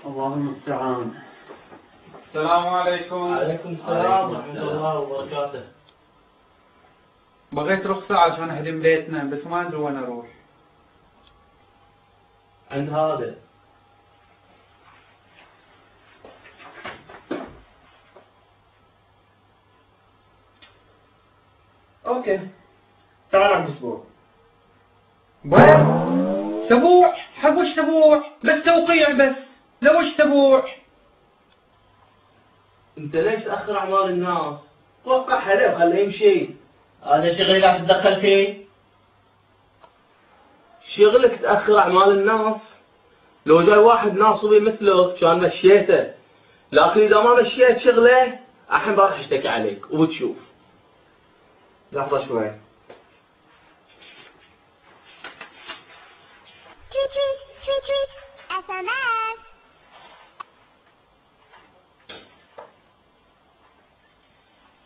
الله المستعان. السلام عليكم. وعليكم السلام ورحمة الله وبركاته. بغيت رخصة عشان اهدم بيتنا بس ما ادري وين اروح. عند هذا. اوكي تعال عند اسبوع. وين؟ سبوع؟ حبوش سبوع؟ بس توقيع بس. لو وش سبوع؟ انت ليش تأخر اعمال الناس؟ توقعها له وخليه يمشي. هذا شغلي لا تتدخل فيه. شغلك تأخر اعمال الناس. لو جاي واحد ناصبي مثلك كان مشيته، لكن اذا ما مشيت شغله الحين بروح اشتكي عليك وبتشوف. لحظة شوي. SMS.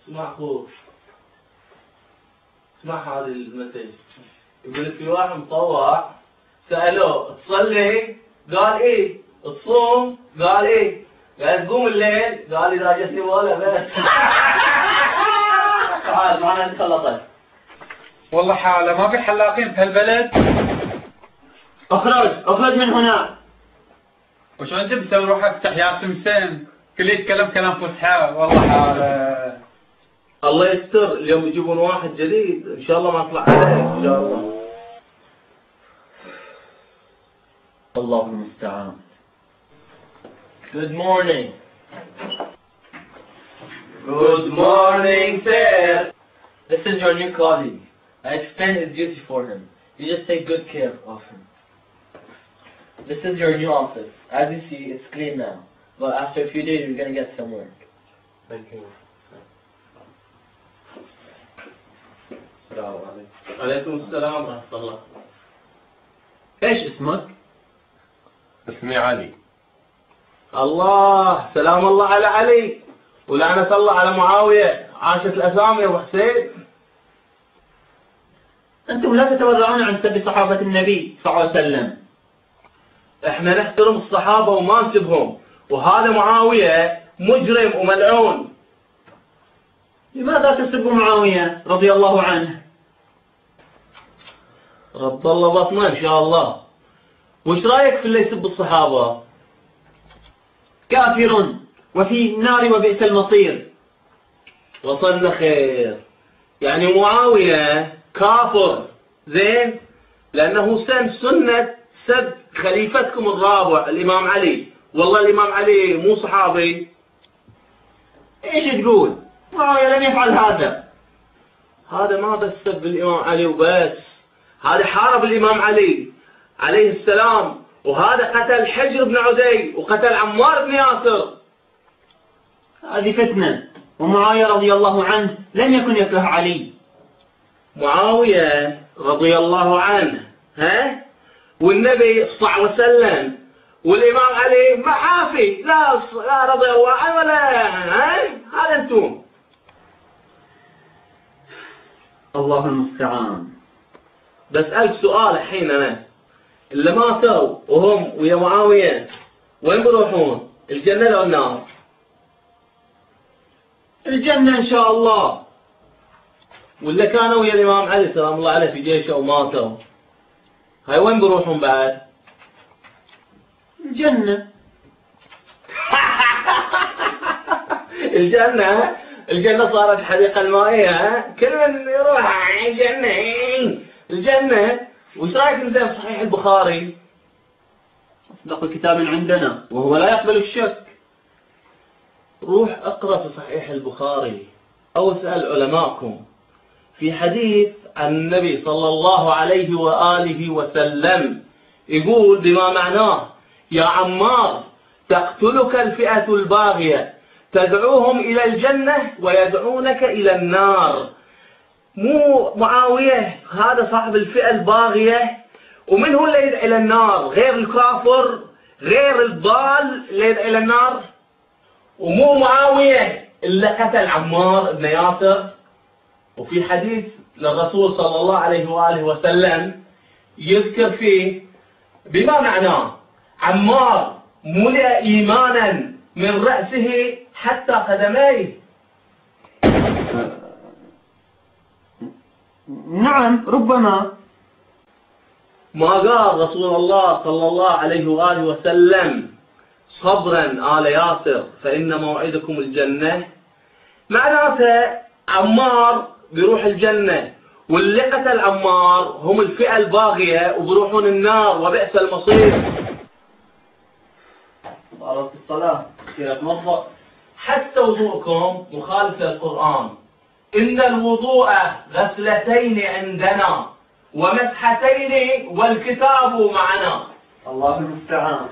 اسمع اخوك، اسمع هذا المسج. يقول لك في واحد مطوع سألوه تصلي؟ قال ايه. تصوم؟ قال ايه. قال تقوم الليل؟ قال اذا جتني ولا بس. تعال معنا نتخلصك. والله حالة ما في حلاقين في هالبلد. اخرج من هنا. وشو انت بتسوي روحك تفتح يا سمسم؟ كل يتكلم كلام فصحى. والله حالة. الله يستر اليوم يجيبون واحد جديد ان شاء الله ما اطلع عليه ان شاء الله. الله المستعان. Good morning. Good morning, sir. This is your new colleague. I explained his duty for him. You just take good care of him. This is your new office. As you see, it's clean now. But after a few days, you're gonna get some work. Thank you. السلام عليكم. عليكم السلام ورحمة الله. ايش اسمك؟ اسمي علي. الله سلام الله على علي ولعنة الله على معاوية. عاشت الأسامي يا أبو حسين. انتم لا تتورعون عن سب صحابة النبي صلى الله عليه وسلم. احنا نحترم الصحابة وما نسبهم، وهذا معاوية مجرم وملعون. لماذا تسب معاوية رضي الله عنه؟ رب الله بطنه إن شاء الله. وش رأيك في اللي يسب الصحابة؟ كافر وفي النار وبئس المصير. وصلنا خير. يعني معاوية كافر زين لأنه سن سنة سب خليفتكم الرابع الإمام علي. والله الإمام علي مو صحابي. ايش تقول؟ معاوية لم يفعل هذا. هذا ما بس سب الإمام علي وبس، هذا حارب الإمام علي عليه السلام، وهذا قتل حجر بن عدي وقتل عمار بن ياسر. هذه فتنة، ومعاوية رضي الله عنه لم يكن يكره علي. معاوية رضي الله عنه والنبي صلى الله عليه وسلم والإمام علي محافي لا رضي الله عنه ولا هذا انتم. الله المستعان. بسألك سؤال الحين أنا، اللي ماتوا وهم ويا معاوية وين بيروحون؟ الجنة ولا النار؟ الجنة إن شاء الله. ولا كانوا ويا الإمام علي سلام الله عليه في جيشه وماتوا، هاي وين بيروحون بعد؟ الجنة. الجنة صارت حديقة المائية. كل من يروح الجنة. وش رايك انت في صحيح البخاري؟ أصدق كتاب عندنا وهو لا يقبل الشك. روح اقرأ في صحيح البخاري أو اسأل علماءكم في حديث عن النبي صلى الله عليه وآله وسلم يقول بما معناه: يا عمار تقتلك الفئة الباغية تدعوهم إلى الجنة ويدعونك إلى النار. مو معاوية هذا صاحب الفئة الباغية، ومن هو اللي يدعي إلى النار؟ غير الكافر، غير الضال اللي يدعي إلى النار. ومو معاوية اللي قتل عمار بن ياسر. وفي حديث للرسول صلى الله عليه وآله وسلم يذكر فيه بما معناه: عمار ملئ إيمانا من رأسه حتى قدميه. نعم ربما. ما قال رسول الله صلى الله عليه وآله وسلم صبرا آل ياسر فإن موعدكم الجنة؟ معناته عمار بيروح الجنة، واللي قتل عمار هم الفئة الباغية وبيروحون النار وبئس المصير. صلاة الصلاة كيف توضأ؟ حتى وضوءكم مخالف للقرآن. إن الوضوء غسلتين عندنا ومسحتين والكتاب معنا. الله المستعان.